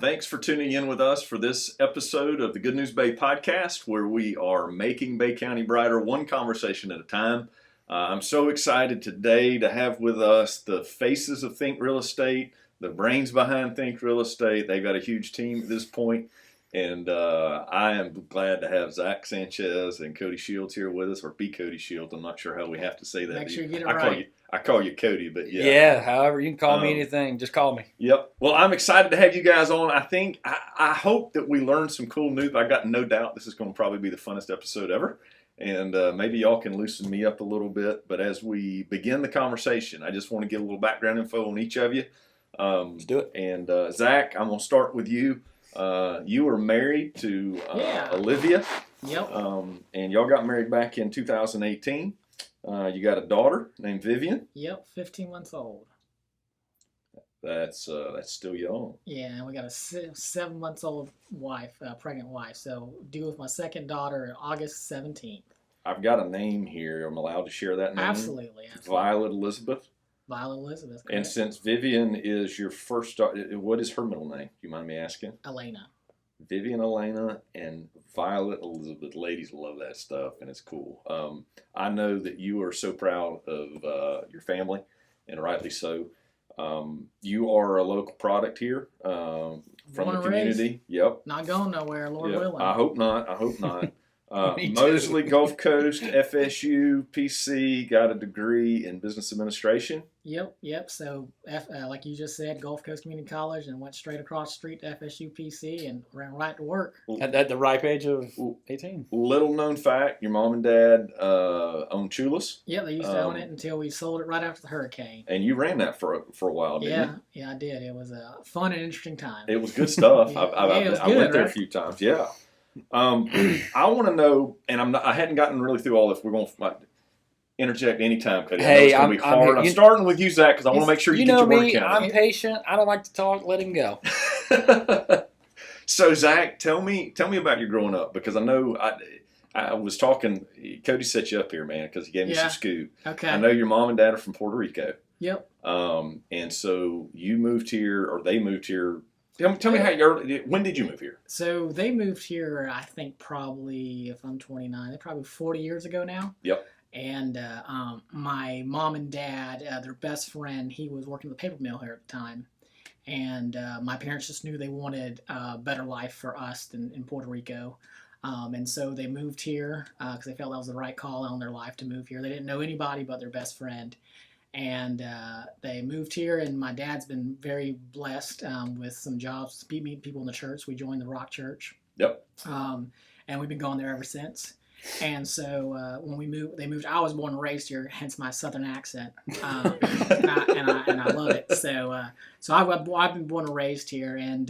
Thanks for tuning in with us for this episode of the Good News Bay podcast, where we are making Bay County brighter one conversation at a time. I'm so excited today to have with us the faces of Think Real Estate, the brains behind Think Real Estate. They've got a huge team at this point, and I am glad to have Zack Sanchez and Cody Shields here with us, or B.Cody Shields. I'm not sure how we have to say that. Make sure you get it right. I call you Cody, but yeah. Yeah, however, you can call me anything. Just call me. Yep. Well, I'm excited to have you guys on. I hope that we learned some cool news. I got no doubt this is going to probably be the funnest episode ever. And maybe y'all can loosen me up a little bit. But as we begin the conversation, I just want to get a little background info on each of you. Let's do it. And Zack, I'm going to start with you. You were married to Olivia. Yep. And y'all got married back in 2018. You got a daughter named Vivian. Yep, 15 months old. That's still young. Yeah, and we got a 7 months old wife, pregnant wife. So due with my second daughter August 17th. I've got a name here. I'm allowed to share that name? Absolutely. Violet Elizabeth. Violet Elizabeth. Correct. And since Vivian is your first daughter, what is her middle name? Do you mind me asking? Elena. Vivian Elena and Violet Elizabeth. Ladies love that stuff, and it's cool. I know that you are so proud of your family, and rightly so. You are a local product here from the community. Yep. Not going nowhere, Lord willing. I hope not. Mosley, Gulf Coast, FSU, PC, got a degree in business administration. Yep. So, like you just said, Gulf Coast Community College, and went straight across the street to FSU PC and ran right to work. At the ripe age of 18. Little known fact, your mom and dad owned Chulas. Yeah, they used to own it until we sold it right after the hurricane. And you ran that for a while, didn't you? Yeah, I did. It was a fun and interesting time. It was good stuff. I went there right? a few times, yeah. I want to know, and I hadn't gotten really through all this. We're going to interject anytime, Cody. Hey, I know it's going to be hard. I'm starting with you, Zack, because I want to make sure you get your word counted. I'm patient. I don't like to talk. Let him go. So, Zack, tell me about your growing up, because I know I was talking. Cody set you up here, man, because he gave me some scoop. Okay. I know your mom and dad are from Puerto Rico. Yep. And so you moved here, or they moved here. Tell me when did you move here? So they moved here, I think probably, if I'm 29, probably 40 years ago now. Yep. And my mom and dad, their best friend, he was working at the paper mill here at the time. And my parents just knew they wanted a better life for us in Puerto Rico. And so they moved here because they felt that was the right call on their life to move here. They didn't know anybody but their best friend. And they moved here, and my dad's been very blessed with some jobs, meeting people in the church. We joined the Rock Church. Yep. And we've been going there ever since. And so when they moved. I was born and raised here, hence my southern accent, and I love it. So I've been born and raised here, and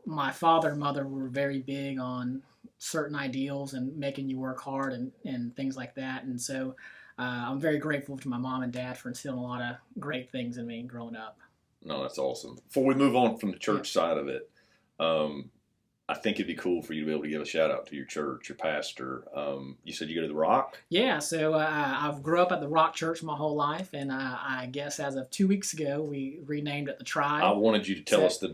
my father and mother were very big on certain ideals and making you work hard and things like that, and so. I'm very grateful to my mom and dad for instilling a lot of great things in me growing up. No, that's awesome. Before we move on from the church side of it, I think it'd be cool for you to be able to give a shout out to your church, your pastor. You said you go to the Rock? Yeah, so I've grew up at the Rock Church my whole life, and I guess as of 2 weeks ago, we renamed it the Tribe. I wanted you to tell us I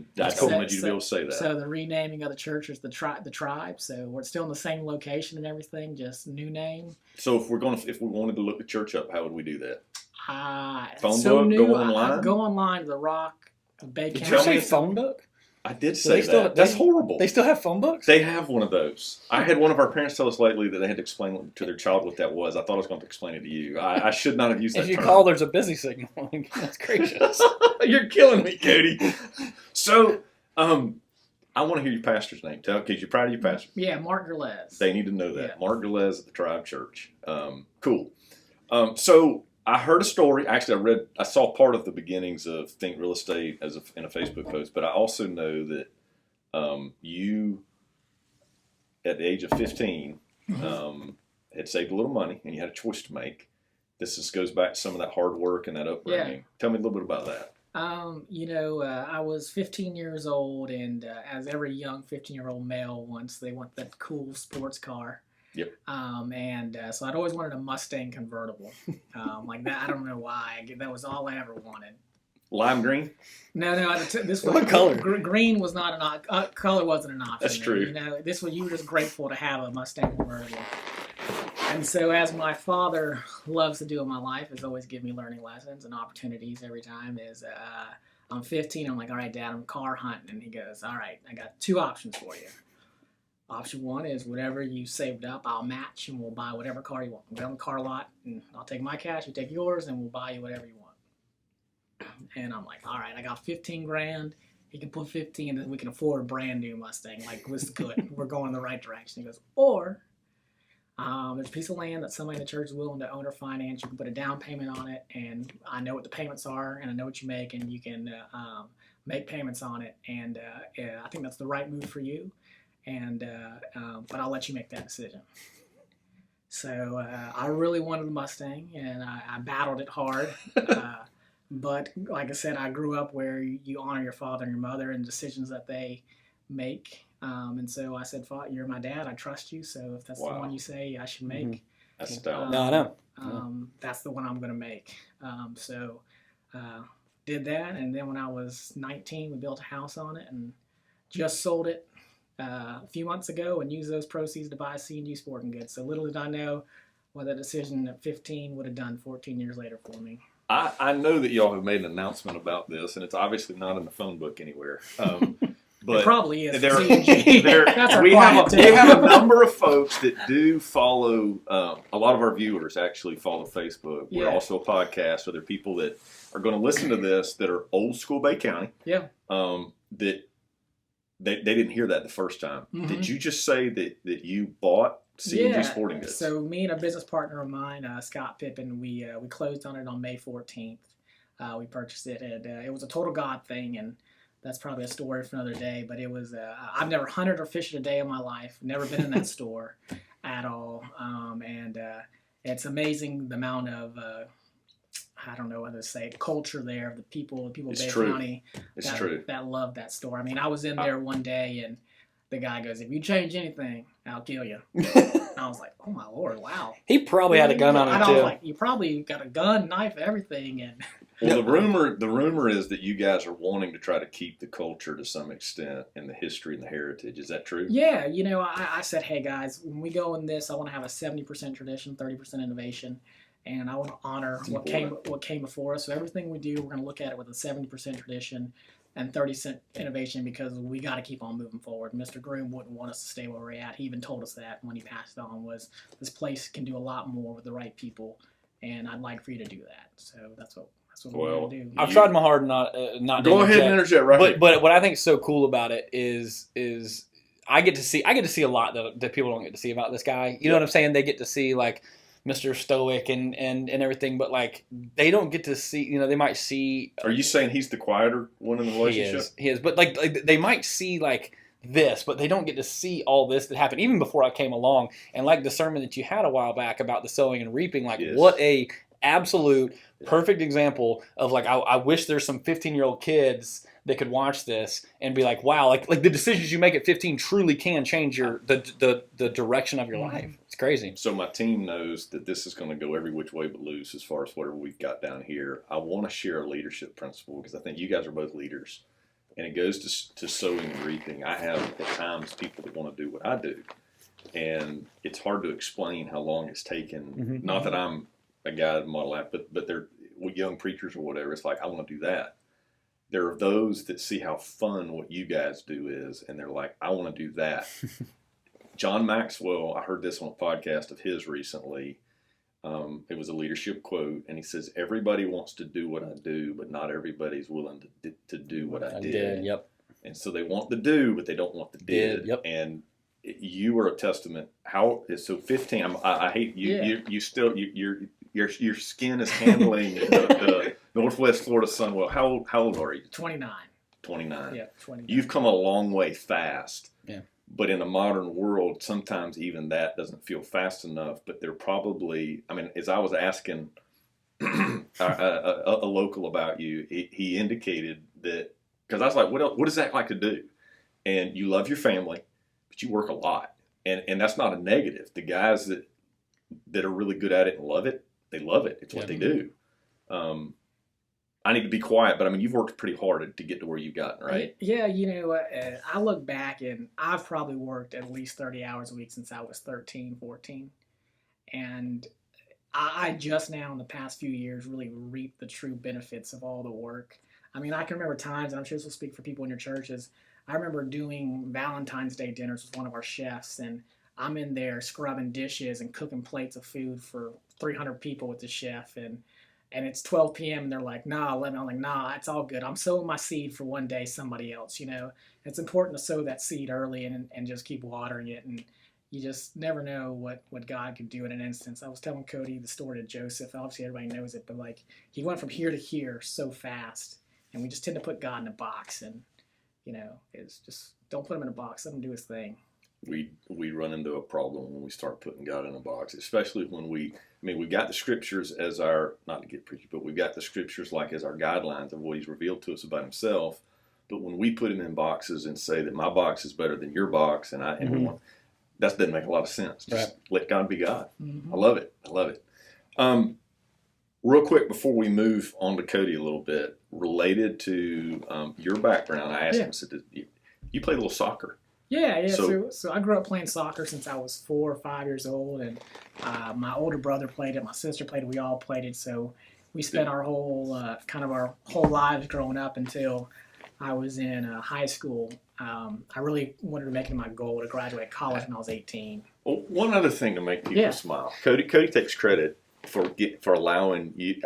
wanted you to be able to say that. So the renaming of the church is the Tribe. So we're still in the same location and everything, just new name. So if we wanted to look the church up, how would we do that? Phone book, go online? Go online to the Rock, Bay County. Did you say phone book? I did say that. That's horrible. They still have phone books? They have one of those. I had one of our parents tell us lately that they had to explain to their child what that was. I thought I was going to explain it to you. I should not have used that term. If you call, there's a busy signal. That's gracious. You're killing me, Cody. So, I want to hear your pastor's name. Because you're proud of your pastor. Yeah, Mark Gerlez. They need to know that. Yeah. Mark Gerlez at the Tribe Church. Cool. So I heard a story. Actually, I saw part of the beginnings of Think Real Estate in a Facebook post, but I also know that you, at the age of 15, had saved a little money, and you had a choice to make. This just goes back to some of that hard work and that upbringing. Yeah. Tell me a little bit about that. I was 15 years old, and as every young 15-year-old male wants, they want that cool sports car. Yep. So I'd always wanted a Mustang convertible. Like that, I don't know why. That was all I ever wanted. Lime green? No, this was What color? Green was not an color wasn't an option. That's true. You know, this was you were just grateful to have a Mustang convertible. And so, as my father loves to do in my life, is always give me learning lessons and opportunities every time. I'm 15. I'm like, all right, Dad, I'm car hunting, and he goes, all right, I got 2 options for you. Option 1 is whatever you saved up, I'll match, and we'll buy whatever car you want. We'll go on the car lot, and I'll take my cash, you take yours, and we'll buy you whatever you want. And I'm like, all right, I got 15 grand. He can put 15, and we can afford a brand new Mustang. Like, this is good. We're going in the right direction. He goes, or there's a piece of land that somebody in the church is willing to own or finance. You can put a down payment on it, and I know what the payments are, and I know what you make, and you can make payments on it. And I think that's the right move for you. And but I'll let you make that decision. So I really wanted a Mustang, and I battled it hard. But like I said, I grew up where you honor your father and your mother and decisions that they make. And so I said, you're my dad. I trust you. So if that's the one you say I should make, that's dope. No, I know. That's the one I'm going to make. So did that. And then when I was 19, we built a house on it and just sold it a few months ago and used those proceeds to buy C&U Sporting Goods. So little did I know what that decision at 15 would have done 14 years later for me. I know that y'all have made an announcement about this, and it's obviously not in the phone book anywhere. But it probably is. We have a number of folks that do follow. A lot of our viewers actually follow Facebook. We're also a podcast, so there are people that are going to listen to this that are old school Bay County. Yeah. That they didn't hear that the first time. Mm-hmm. Did you just say that you bought C&G Sporting Goods? So me and a business partner of mine, Scott Pippin, we closed on it on May 14th. We purchased it, and it was a total God thing, and that's probably a story for another day. But it was I've never hunted or fished a day in my life. Never been in that store at all, and it's amazing the amount of I don't know what to say, culture there of the people of Bay County that love that store. I mean, I was in there one day, and the guy goes, if you change anything, I'll kill you. And I was like, oh my Lord, wow. He probably had a gun on him, too. I was like, you probably got a gun, knife, everything. And well, the rumor is that you guys are wanting to try to keep the culture to some extent and the history and the heritage. Is that true? Yeah, you know, I said, hey guys, when we go in this, I want to have a 70% tradition, 30% innovation. And I want to honor what came before us. So everything we do, we're going to look at it with a 70% tradition and 30% innovation, because we got to keep on moving forward. Mr. Groom wouldn't want us to stay where we're at. He even told us that when he passed on, was this place can do a lot more with the right people, and I'd like for you to do that. So that's what we're going to do. I've tried my hard not go ahead and interject, right? But what I think is so cool about it is I get to see a lot that people don't get to see about this guy. You know what I'm saying? They get to see like Mr. Stoic and everything, but like they don't get to see, you know, they might see. Are you saying he's the quieter one in the relationship? He is, but like they might see like this, but they don't get to see all this that happened even before I came along. And like the sermon that you had a while back about the sowing and reaping, like what a absolute perfect example of like I wish there's some 15-year-old kids that could watch this and be like, wow, like the decisions you make at 15 truly can change the direction of your life. It's crazy. So my team knows that this is going to go every which way but loose as far as whatever we've got down here. I want to share a leadership principle because I think you guys are both leaders, and it goes to sowing and reaping. I have at times people that want to do what I do, and it's hard to explain how long it's taken. Mm-hmm. Not that I'm a guy in model app, but they're young preachers or whatever. It's like, I want to do that. There are those that see how fun what you guys do is, and they're like, I want to do that. John Maxwell, I heard this on a podcast of his recently. It was a leadership quote, and he says, everybody wants to do what I do, but not everybody's willing to do what I did. Yep. And so they want the do, but they don't want the did. Yep. And you are a testament. So 15, I hate you. Yeah. You still, your skin is handling the Northwest Florida sun well. How old are you? 29. 29. Yeah, 29. You've come a long way fast. Yeah. But in a modern world, sometimes even that doesn't feel fast enough. But they're probably, I mean, as I was asking a local about you, he indicated that, because I was like, what does Zack like to do? And you love your family, but you work a lot. And that's not a negative. The guys that are really good at it and love it, they love it. It's what they do. I need to be quiet, but I mean, you've worked pretty hard to get to where you've gotten, right? Yeah, I look back and I've probably worked at least 30 hours a week since I was 13, 14. And I just now in the past few years really reaped the true benefits of all the work. I mean, I can remember times, and I'm sure this will speak for people in your churches, I remember doing Valentine's Day dinners with one of our chefs, and I'm in there scrubbing dishes and cooking plates of food for 300 people with the chef, and it's 12 p.m. and they're like, nah, let me. I'm like, nah, it's all good. I'm sowing my seed for one day somebody else, It's important to sow that seed early and just keep watering it, and you just never know what God can do in an instance. I was telling Cody the story to Joseph. Obviously, everybody knows it, but like he went from here to here so fast, and we just tend to put God in a box, and it's just don't put him in a box. Let him do his thing. We run into a problem when we start putting God in a box, especially when we've got the scriptures as our, not to get preachy, but we've got the scriptures like as our guidelines of what he's revealed to us about himself. But when we put him in boxes and say that my box is better than your box, and everyone, that doesn't make a lot of sense. Just let God be God. Mm-hmm. I love it. Real quick before we move on to Cody a little bit, related to your background, I asked him, I said, you played a little soccer. Yeah. So I grew up playing soccer since I was 4 or 5 years old, and my older brother played it, my sister played it, we all played it. So we spent our whole lives growing up until I was in high school. I really wanted to make it my goal to graduate college when I was 18. Well, one other thing to make people smile. Cody takes credit for allowing you,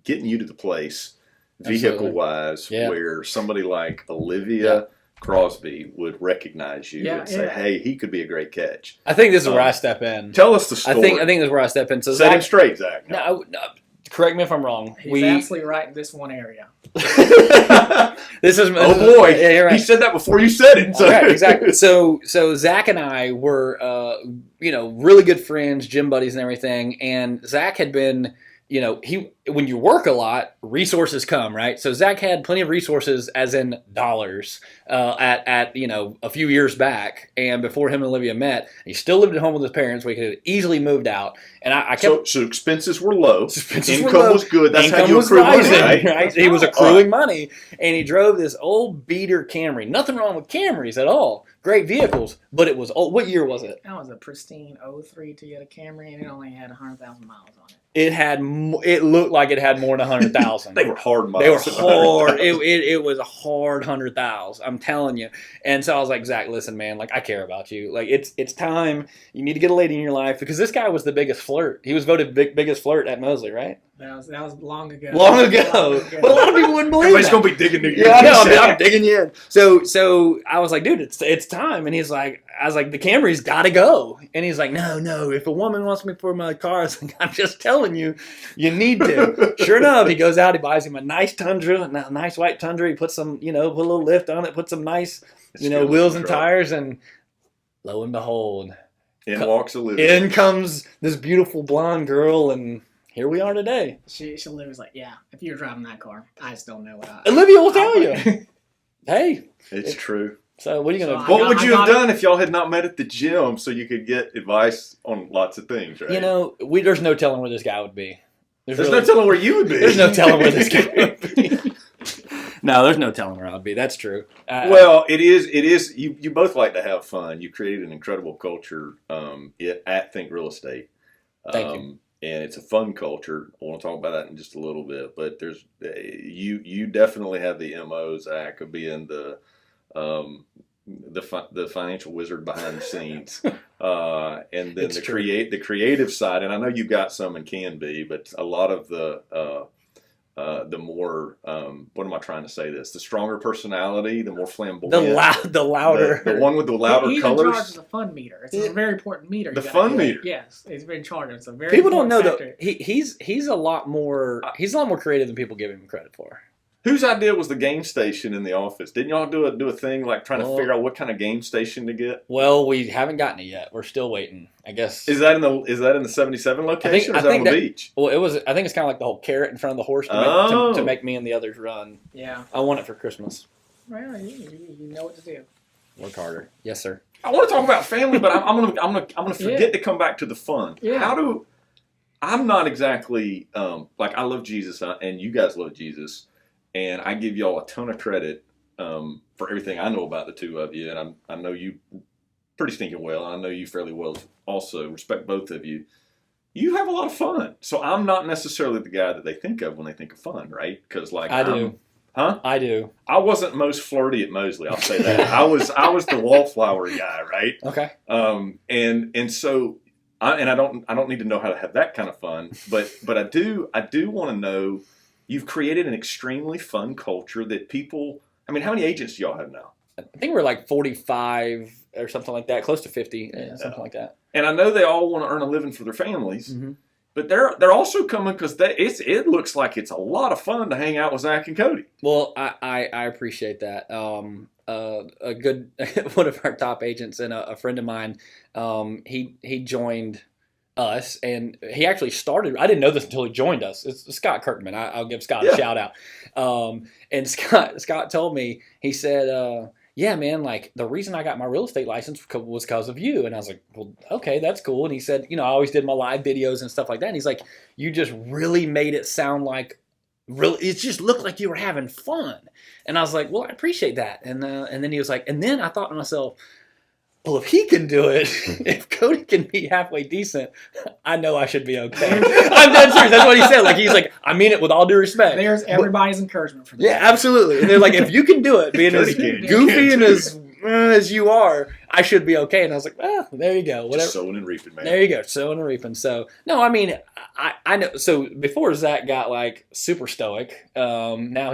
getting you to the place vehicle-wise where somebody like Olivia Crosby would recognize you and say, hey, he could be a great catch. I think this is where I step in. Tell us the story. I think this is where I step in. So set him straight, Zach. No, correct me if I'm wrong. He's absolutely right in this one area. This is oh boy, right. He said that before you said it. So. Right, exactly. So Zach and I were really good friends, gym buddies and everything. And Zach had been, when you work a lot, resources come, right? So Zach had plenty of resources, as in dollars, at a few years back, and before him and Olivia met, he still lived at home with his parents. We could have easily moved out, and I kept so expenses were low. Income was good. That's how you accrue money, right? He was accruing money, and he drove this old beater Camry. Nothing wrong with Camrys at all. Great vehicles, but it was old. What year was it? That was a pristine 03 Toyota Camry, and it only had 100,000 miles on it. It looked like it had more than 100,000. They were hard miles. They were hard. It was a hard 100,000. I'm telling you. And so I was like, Zach, listen, man, like I care about you. Like it's time. You need to get a lady in your life, because this guy was the biggest flirt. He was voted biggest flirt at Mosley, right? That was long ago. Long ago. But a lot of people wouldn't believe Everybody's gonna be digging you. Yeah, I know. I'm digging you in. So I was like, dude, it's time. And I was like, the Camry's got to go. And he's like, no. If a woman wants me for my car, I was like, I'm just telling you, you need to. Sure enough, he goes out, he buys him a nice Tundra, a nice white Tundra. He puts some, put a little lift on it, put some nice, wheels and tires, and lo and behold, in walks Olivia. In comes this beautiful blonde girl, and here we are today. She was like, yeah, if you're driving that car, I just don't know what Olivia will tell you. Hey. It's true. So what are you going to do? What would you have done if y'all had not met at the gym so you could get advice on lots of things, right? There's no telling where this guy would be. There's no telling where you would be. There's no telling where this guy would be. No, there's no telling where I'd be. That's true. Well, it is. You both like to have fun. You created an incredible culture at Think Real Estate. Thank you. And it's a fun culture. I want to talk about that in just a little bit. But there's you definitely have the MO, Zach, of being the financial wizard behind the scenes, and then the creative side. And I know you've got some and can be, but a lot of the more what am I trying to say? The stronger personality, the more flamboyant, the louder, the one with the louder he's colors. in charge of the fun meter. It's a very important meter. The fun meter. Yes, he's in charge. It's a very people don't know factor. though. He's a lot more creative than people give him credit for. Whose idea was the game station in the office? Didn't y'all do a thing like trying to figure out what kind of game station to get? Well, we haven't gotten it yet. We're still waiting. I guess. Is that in the 77 location? Or is that on the beach? Well, I think it's kind of like the whole carrot in front of the horse to make me and the others run. Yeah. I want it for Christmas. Well, you know what to do. Work harder. Yes, sir. I want to talk about family, but I'm gonna forget to come back to the fun. Yeah. I'm not exactly like I love Jesus, and you guys love Jesus, and I give y'all a ton of credit for everything I know about the two of you, and I know you pretty stinking well, and I know you fairly well also. Respect both of you. You have a lot of fun, so I'm not necessarily the guy that they think of when they think of fun, right? Because like I do. Huh? I do. I wasn't most flirty at Mosley. I'll say that. I was the wallflower guy, right? Okay. And so I don't need to know how to have that kind of fun, but I do want to know. You've created an extremely fun culture that people. I mean, how many agents do y'all have now? I think we're like 45 or something like that, close to 50, something like that. And I know they all want to earn a living for their families. Mm-hmm. But they're also coming because it looks like it's a lot of fun to hang out with Zack and Cody. Well, I appreciate that. A good one of our top agents and a friend of mine, he joined us, and he actually started. I didn't know this until he joined us. It's Scott Kirkman. I'll give Scott a shout out. And Scott told me, he said, yeah, man, like the reason I got my real estate license was because of you. And I was like, well, okay, that's cool. And he said, I always did my live videos and stuff like that. And he's like, you just really made it sound like it just looked like you were having fun. And I was like, well, I appreciate that. And then he was like, and then I thought to myself, well, if he can do it, if Cody can be halfway decent, I know I should be okay. I'm dead serious. That's what he said. Like, he's like, I mean it with all due respect. There's everybody's encouragement for that. Yeah, absolutely. And they're like, if you can do it, being as goofy and as you are, I should be okay. And I was like, well, there you go. Whatever. Just sowing and reaping, man. There you go. Sowing and reaping. So, no, I mean, I know. So before Zack got like super stoic, now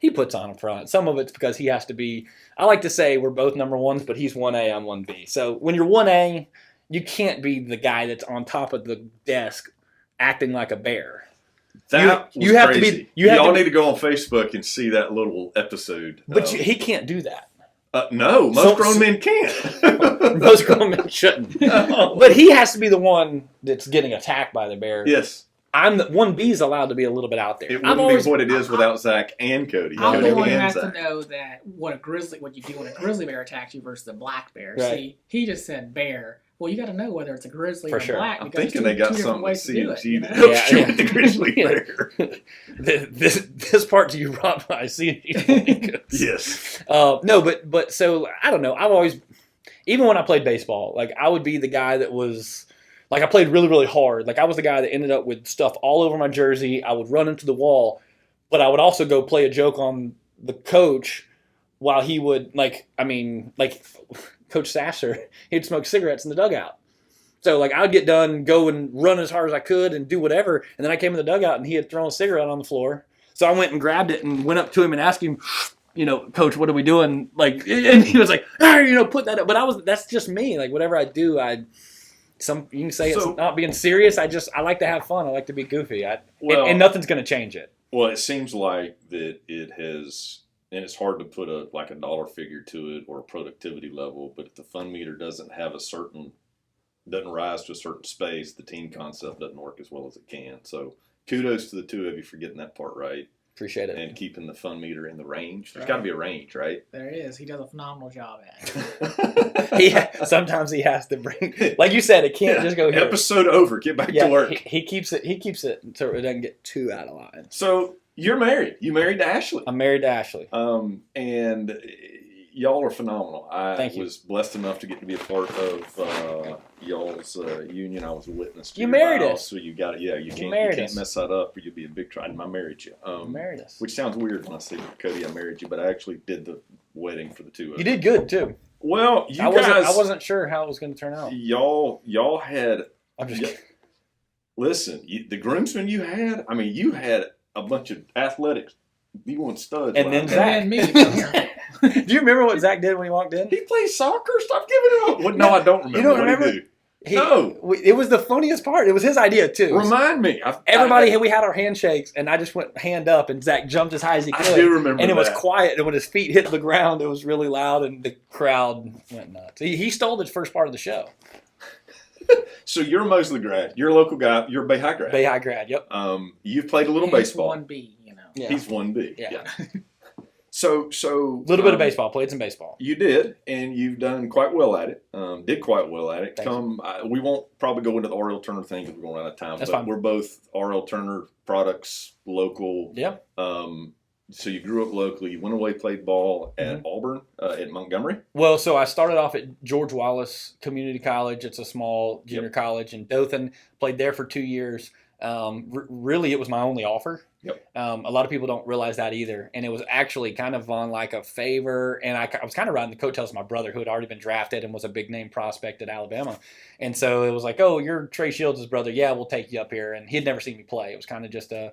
he puts on a front. Some of it's because he has to be, I like to say we're both number ones, but he's 1A, I'm 1B. So when you're 1A, you can't be the guy that's on top of the desk acting like a bear. You have crazy. To be. Y'all need to go on Facebook and see that little episode. But he can't do that. No, most grown men can't. Most grown men shouldn't. But he has to be the one that's getting attacked by the bear. Yes. I'm the 1B is allowed to be a little bit out there. It wouldn't be what it is without Zack and Cody. I'm the one who has to know that what you do when a grizzly bear attacks you versus a black bear. Right. See, he just said bear. Well, you got to know whether it's a grizzly or black. I'm thinking they got something with CNC that helps shoot the grizzly bear. This part to you, Rob, I see. Yes. No, but so I don't know. I've always, even when I played baseball, like I would be the guy that was. Like, I played really, really hard. Like, I was the guy that ended up with stuff all over my jersey. I would run into the wall. But I would also go play a joke on the coach while he would, Coach Sasser, he'd smoke cigarettes in the dugout. So, like, I would get done, go and run as hard as I could and do whatever. And then I came in the dugout, and he had thrown a cigarette on the floor. So I went and grabbed it and went up to him and asked him, Coach, what are we doing? Like, and he was like, put that up. But that's just me. Like, whatever I do, you can say it's not being serious. I like to have fun. I like to be goofy. And nothing's going to change it. Well, it seems like that it has, and it's hard to put a dollar figure to it or a productivity level, but if the fun meter doesn't rise to a certain space, the team concept doesn't work as well as it can. So kudos to the two of you for getting that part right. Appreciate it. And keeping the fun meter in the range. There's got to be a range, right? There is. He does a phenomenal job at it. Sometimes he has to bring, like you said, it can't just go here. Episode over. Get back to work. He keeps it so it doesn't get too out of line. So you're married. You married to Ashlee. I'm married to Ashlee. And y'all are phenomenal. Thank you. Was blessed enough to get to be a part of y'all's union. I was a witness to. You married us. So you got it. Yeah, you can't mess that up or you'll be in big trouble. I married you. You married us. Which sounds weird when I say, Cody, I married you, but I actually did the wedding for the two of you. You did good, too. Well, I wasn't sure how it was going to turn out. Y'all had... I'm just kidding. Listen, the groomsmen you had a bunch of athletics. You want studs. And then Zack. And me. Do you remember what Zack did when he walked in? He played soccer? Stop giving it up. Well, no, I don't remember. You don't remember? No. It was the funniest part. It was his idea, too. Remind me. We had our handshakes, and I just went hand up, and Zack jumped as high as he could. I do remember and it was quiet, and when his feet hit the ground, it was really loud, and the crowd went nuts. He stole the first part of the show. So you're a Mosley grad. You're a local guy. You're a Bay High grad. Bay High grad, yep. You've played a little baseball. He's 1B, Yeah. He's 1B. Yeah. So A little bit of baseball. Played some baseball. You did, and you've done quite well at it. Did quite well at it. We won't probably go into the R.L. Turner thing because we're going out of time. That's but fine. We're both R.L. Turner products, local. Yeah. So you grew up locally. You went away, played ball at Auburn, at Montgomery. Well, so I started off at George Wallace Community College. It's a small junior college in Dothan. Played there for 2 years. Really, it was my only offer. Yep. A lot of people don't realize that either. And it was actually kind of on like a favor. And I was kind of riding the coattails of my brother, who had already been drafted and was a big name prospect at Alabama. And so it was like, oh, you're Trey Shields' brother. Yeah, we'll take you up here. And he had never seen me play. It was kind of just a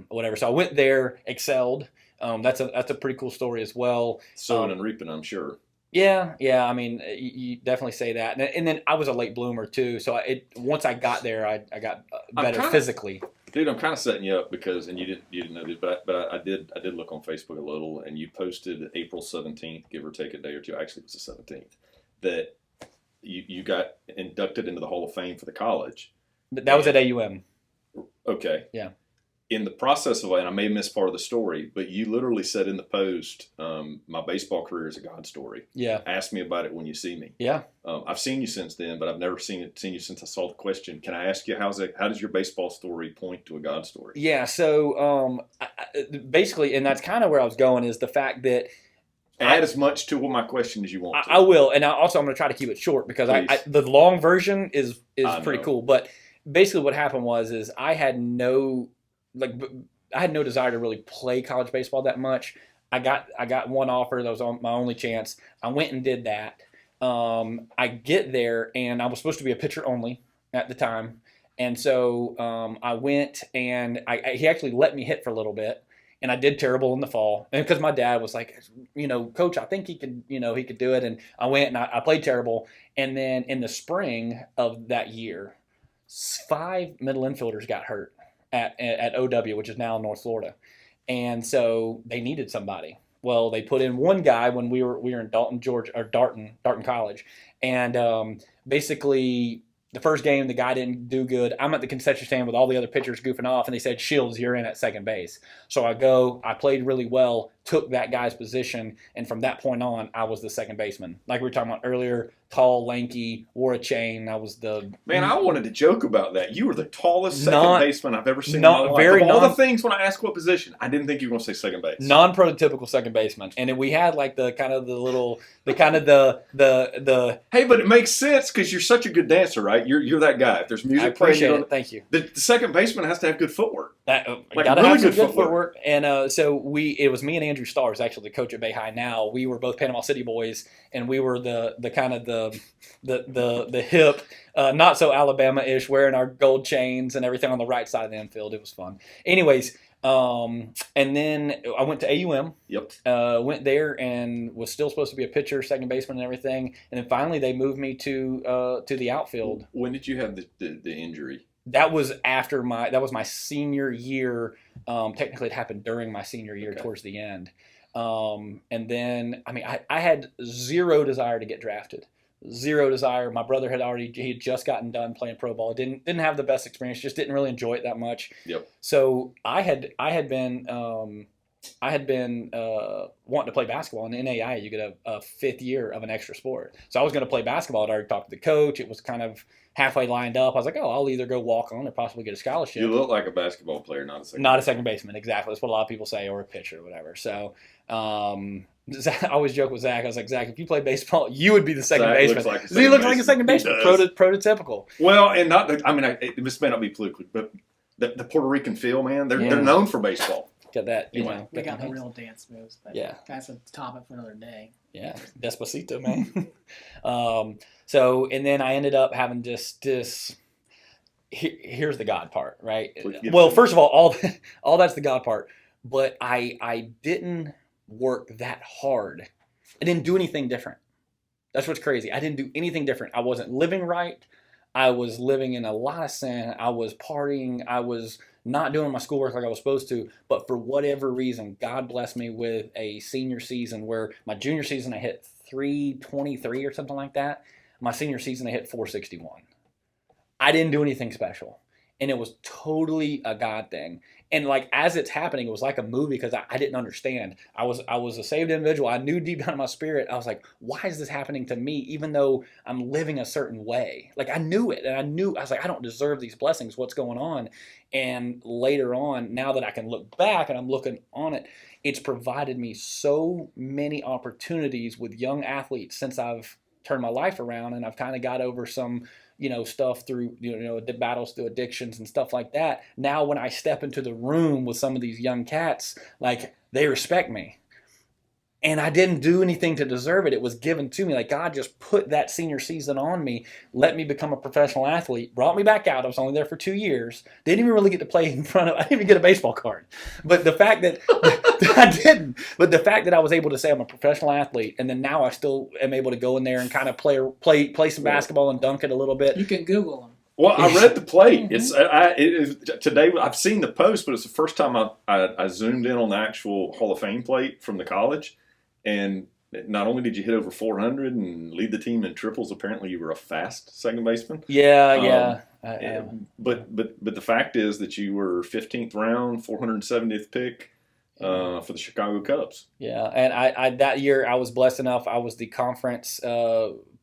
whatever. So I went there, excelled. That's a pretty cool story as well. Sowing and reaping, I'm sure. Yeah. I mean, you definitely say that. And then I was a late bloomer too. So once I got there, I got better physically. Dude, I'm kind of setting you up because, and you didn't know this, but I did look on Facebook a little, and you posted April 17th, give or take a day or two. Actually, it was the 17th, that you got inducted into the Hall of Fame for the college. That was at AUM. Okay. Yeah. In the process of it, and I may miss part of the story, but you literally said in the post, my baseball career is a God story. Yeah. Ask me about it when you see me. Yeah. I've seen you since then, but I've never seen you since I saw the question. Can I ask you, how does your baseball story point to a God story? Yeah. So basically, and that's kind of where I was going, is the fact that add as much to my question as you want to. I will. And I'm going to try to keep it short because the long version is pretty cool. But basically what happened was I had no desire to really play college baseball that much. I got one offer that was my only chance. I went and did that. I get there and I was supposed to be a pitcher only at the time, and so I went and he actually let me hit for a little bit, and I did terrible in the fall. And because my dad was like, Coach, I think he could do it, and I went and I played terrible. And then in the spring of that year, 5 middle infielders got hurt at OW, which is now North Florida. And so they needed somebody. Well, they put in one guy when we were in Dalton, Georgia, or Darton College. And basically the first game, the guy didn't do good. I'm at the concession stand with all the other pitchers goofing off, and they said, Shields, you're in at second base. So I played really well, took that guy's position, and from that point on, I was the second baseman. Like we were talking about earlier, tall, lanky, wore a chain. I was the... Man, I wanted to joke about that. You were the tallest second baseman I've ever seen in my life. Of all the things when I asked what position, I didn't think you were going to say second base. Non-prototypical second baseman. And then we had like the Hey, but it makes sense because you're such a good dancer, right? You're that guy. If there's music playing, it. Thank you. The second baseman has to have good footwork. Gotta really have some good footwork. And so it was me and Andrew Starrs, actually the coach at Bay High now. We were both Panama City boys, and we were the kind of the hip, not so Alabama-ish, wearing our gold chains and everything on the right side of the infield. It was fun. Anyways, and then I went to AUM. Yep. Went there and was still supposed to be a pitcher, second baseman, and everything. And then finally they moved me to the outfield. When did you have the injury? That was my senior year. Technically, it happened during my senior year, towards the end. And then, I had zero desire to get drafted. Zero desire. My brother he had just gotten done playing pro ball. Didn't have the best experience. Just didn't really enjoy it that much. Yep. So I had been wanting to play basketball. In NAI, you get a 5th year of an extra sport. So I was going to play basketball. I'd already talked to the coach. It was kind of halfway lined up. I was like, I'll either go walk on or possibly get a scholarship. You look like a basketball player, not a second baseman. Exactly. That's what a lot of people say, or a pitcher or whatever. So I always joke with Zach. I was like, Zach, if you play baseball, you would be the second baseman. He looks like a second baseman. Prototypical. Well, and this may not be politically, but the Puerto Rican feel, man, they're known for baseball. Got that, we got the real dance moves. But that's a topic for another day. Yeah, Despacito, man. So, and then I ended up having this. Here's the God part, right? Well, first of all that's the God part, but I didn't work that hard. I didn't do anything different. That's what's crazy. I didn't do anything different. I wasn't living right. I was living in a lot of sin. I was partying. I was not doing my schoolwork like I was supposed to. But for whatever reason, God blessed me with a senior season where my junior season I hit 323 or something like that. My senior season I hit 461. I didn't do anything special. and it was totally a God thing. And like as it's happening, it was like a movie because I didn't understand. I was a saved individual. I knew deep down in my spirit, I was like, why is this happening to me? Even though I'm living a certain way, like I knew it, and I was like, I don't deserve these blessings. What's going on? And later on, now that I can look back and I'm looking on it, it's provided me so many opportunities with young athletes since I've turned my life around, and I've kind of got over some stuff through, the battles through addictions and stuff like that. Now when I step into the room with some of these young cats, like they respect me. And I didn't do anything to deserve it. It was given to me. Like God just put that senior season on me, let me become a professional athlete, brought me back out. I was only there for 2 years. Didn't even really get to play in front of, I didn't even get a baseball card. But the fact that I didn't, but the fact that I was able to say I'm a professional athlete, and then now I still am able to go in there and kind of play some basketball and dunk it a little bit. You can Google them. Well, I read the plate. Today I've seen the post, but it's the first time I zoomed in on the actual Hall of Fame plate from the college. And not only did you hit over 400 and lead the team in triples, apparently you were a fast second baseman. Yeah. But the fact is that you were 15th round, 470th pick for the Chicago Cubs. Yeah, and I that year I was blessed enough. I was the conference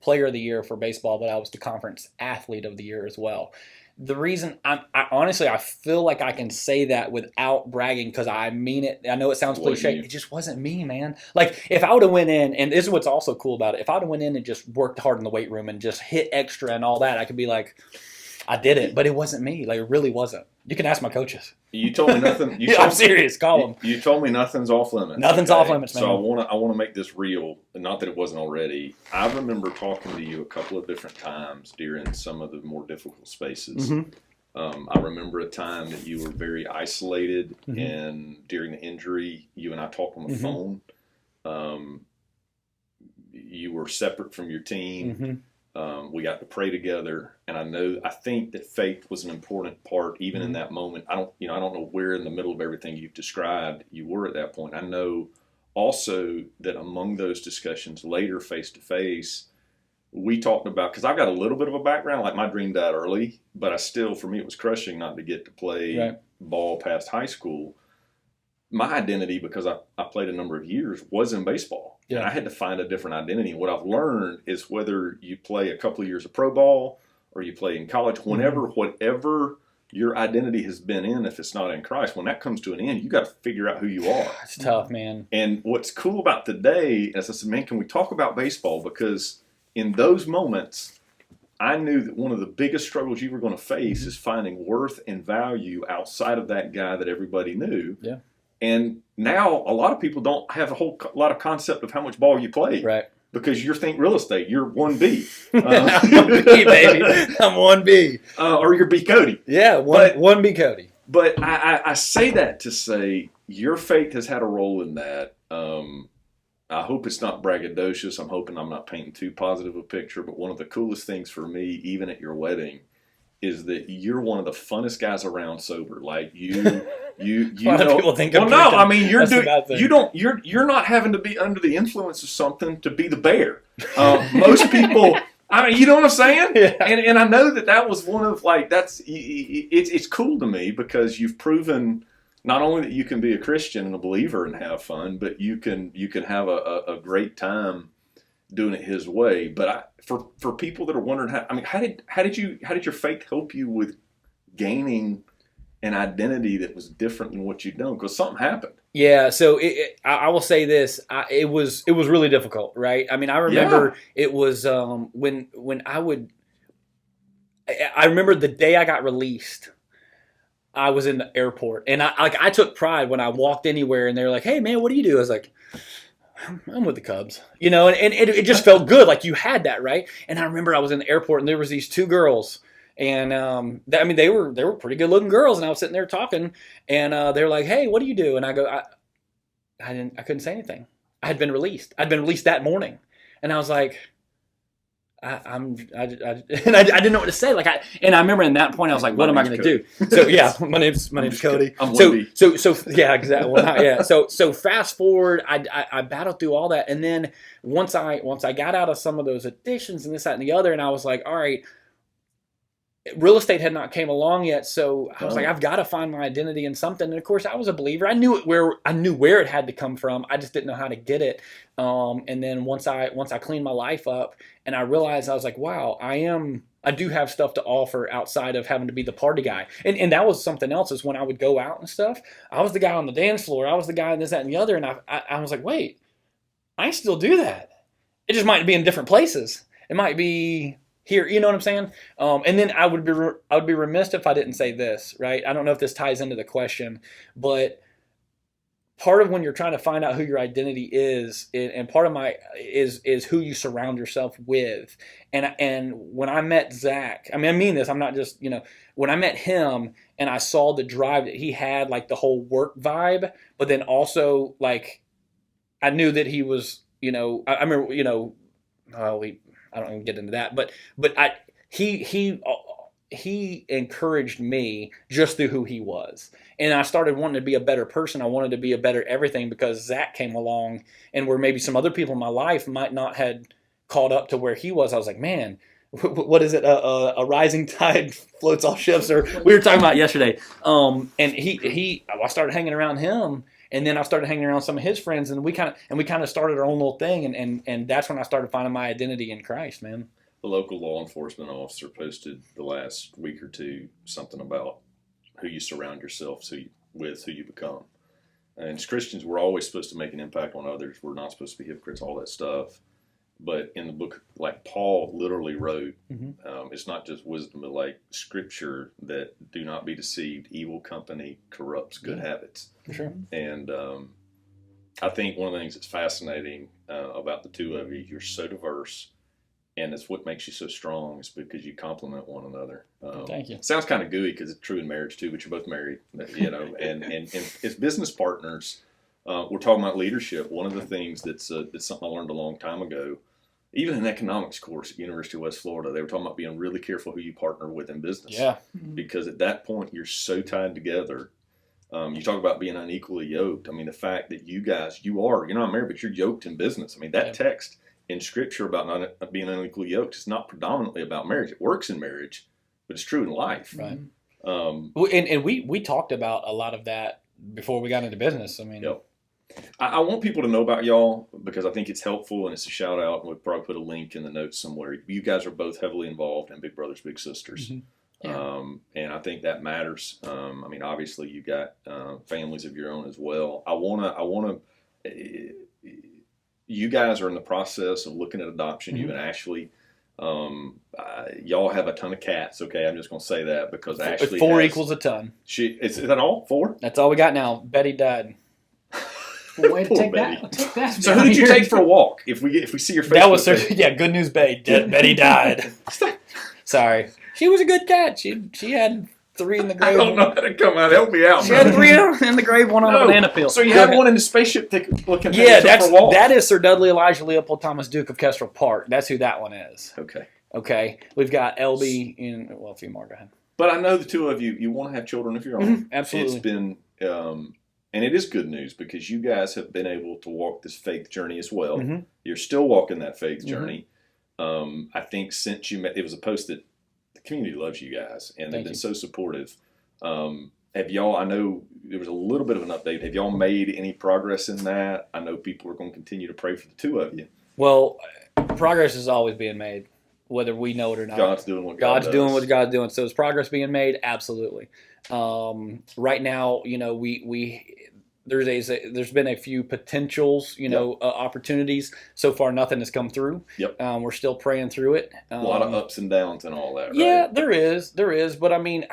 player of the year for baseball, but I was the conference athlete of the year as well. The reason I honestly feel like I can say that without bragging, because I mean it. I know it sounds cliche. It just wasn't me, man. Like if I would have went in, and this is what's also cool about it. If I would have went in and just worked hard in the weight room and just hit extra and all that, I could be like, I did it. But it wasn't me. Like it really wasn't. You can ask my coaches. You told me nothing. I'm serious. Call them. You told me nothing's off limits. Nothing's off limits, man. So I want to make this real. Not that it wasn't already. I remember talking to you a couple of different times during some of the more difficult spaces. Mm-hmm. I remember a time that you were very isolated, and during the injury, you and I talked on the phone. You were separate from your team. We got to pray together, and I think that faith was an important part, even in that moment. I don't know where in the middle of everything you've described you were at that point. I know also that among those discussions later, face to face, we talked about, because I've got a little bit of a background, like my dream died early, but for me, it was crushing not to get to play ball past high school. My identity, because I played a number of years, was in baseball. Yeah. And I had to find a different identity. And what I've learned is whether you play a couple of years of pro ball or you play in college, whatever your identity has been in, if it's not in Christ, when that comes to an end, you got to figure out who you are. It's tough, man. And what's cool about today, as I said, man, can we talk about baseball? Because in those moments, I knew that one of the biggest struggles you were going to face is finding worth and value outside of that guy that everybody knew. Yeah. And now a lot of people don't have a whole lot of concept of how much ball you play. Right. Because you think real estate, you're 1B. I'm 1B, baby. I'm 1B. Or you're B.Cody. Yeah, 1B Cody. But I say that to say your faith has had a role in that. I hope it's not braggadocious. I'm hoping I'm not painting too positive a picture. But one of the coolest things for me, even at your wedding, is that you're one of the funnest guys around sober. Like you know. People think well, no, I mean you're not having to be under the influence of something to be the bear. Most people. I mean, you know what I'm saying? Yeah. And I know that was one of it's cool to me because you've proven not only that you can be a Christian and a believer and have fun, but you can have a great time doing it His way. But for people that are wondering how did your faith help you with gaining an identity that was different than what you'd done? Because something happened. Yeah, so I will say this: it was really difficult, right? I mean, I remember it was when I remember the day I got released. I was in the airport, and I took pride when I walked anywhere, and they were like, "Hey, man, what do you do?" I was like, "I'm with the Cubs," and it just felt good, like you had that, right? And I remember I was in the airport, and there was these two girls, and they were pretty good looking girls, and I was sitting there talking, and they were like, "Hey, what do you do?" And I go, I couldn't say anything. I had been released. I'd been released that morning, and I was like, I didn't know what to say. And I remember at that point I was like, what am I going to do? So yeah, my name's Cody. So yeah, exactly. Well, yeah. So fast forward, I battled through all that, and then once I got out of some of those addictions and this, that, and the other, and I was like, all right, real estate had not came along yet, so I was Oh. like, I've got to find my identity in something. And of course, I was a believer. I knew where it had to come from. I just didn't know how to get it. And then once I cleaned my life up, and I realized, I was like, wow, I do have stuff to offer outside of having to be the party guy. And that was something else, is when I would go out and stuff, I was the guy on the dance floor. I was the guy in this, that, and the other. And I was like, wait, I still do that. It just might be in different places. It might be here, you know what I'm saying? And then I would be remiss if I didn't say this, right? I don't know if this ties into the question, but part of when you're trying to find out who your identity is, and part of is who you surround yourself with. And when I met Zack, I mean this, I'm not just, when I met him and I saw the drive that he had, like the whole work vibe, but then also like I knew that he was, I remember, I don't even get into that, but he encouraged me just through who he was. And I started wanting to be a better person. I wanted to be a better everything, because Zack came along, and where maybe some other people in my life might not had caught up to where he was. I was like, man, what is it? A rising tide floats all ships, or we were talking about yesterday. And I started hanging around him. And then I started hanging around some of his friends, and we kind of started our own little thing, and that's when I started finding my identity in Christ, man. The local law enforcement officer posted the last week or two something about who you surround yourself with, who you become. And as Christians, we're always supposed to make an impact on others. We're not supposed to be hypocrites, all that stuff. But in the book, like Paul literally wrote, it's not just wisdom, but like scripture, that do not be deceived. Evil company corrupts good habits. For sure. And I think one of the things that's fascinating about the two of you, you're so diverse, and it's what makes you so strong, is because you complement one another. Thank you. It sounds kind of gooey because it's true in marriage too, but you're both married, and as business partners, we're talking about leadership. One of the things that's something I learned a long time ago, even in economics course at University of West Florida, they were talking about being really careful who you partner with in business. Yeah. Because at that point, you're so tied together. You talk about being unequally yoked. I mean, the fact that you're not married, but you're yoked in business. I mean, that text in scripture about not being unequally yoked is not predominantly about marriage. It works in marriage, but it's true in life. Right. And we talked about a lot of that before we got into business. I mean, yep. I want people to know about y'all, because I think it's helpful, and it's a shout out, and we'll probably put a link in the notes somewhere. You guys are both heavily involved in Big Brothers Big Sisters. Mm-hmm. Yeah. And I think that matters. I mean, obviously you got families of your own as well. I want to, you guys are in the process of looking at adoption, you and Ashley. Y'all have a ton of cats. Okay. I'm just going to say that, because Ashley four equals a ton. Is that all? 4? That's all we got now. Betty died. Well, way to Poor take Betty. that. So who did you take for a walk? If we see your Facebook That was page. Good news, Betty. Betty died. Sorry. She was a good cat. She had 3 in the grave. I don't know how to come out. Help me out. She had 3 in the grave, 1 on a banana peel. So you had one in the spaceship looking Yeah, for a walk. that is Sir Dudley Elijah Leopold Thomas Duke of Kestrel Park. That's who that one is. Okay. We've got LB in, a few more. Go ahead. But I know the two of you want to have children of your own. Absolutely. It's been, and it is good news, because you guys have been able to walk this faith journey as well. You're still walking that faith journey. I think since you met, it was a post that the community loves you guys, and they've been so supportive. Have y'all, I know there was a little bit of an update. Have y'all made any progress in that? I know people are going to continue to pray for the two of you. Well, progress is always being made, whether we know it or not. God's doing what God's doing what God's doing. So is progress being made? Absolutely. Right now, there's been a few potentials, opportunities. So far, nothing has come through. Yep. We're still praying through it. A lot of ups and downs and all that, right? Yeah, there is. But I mean,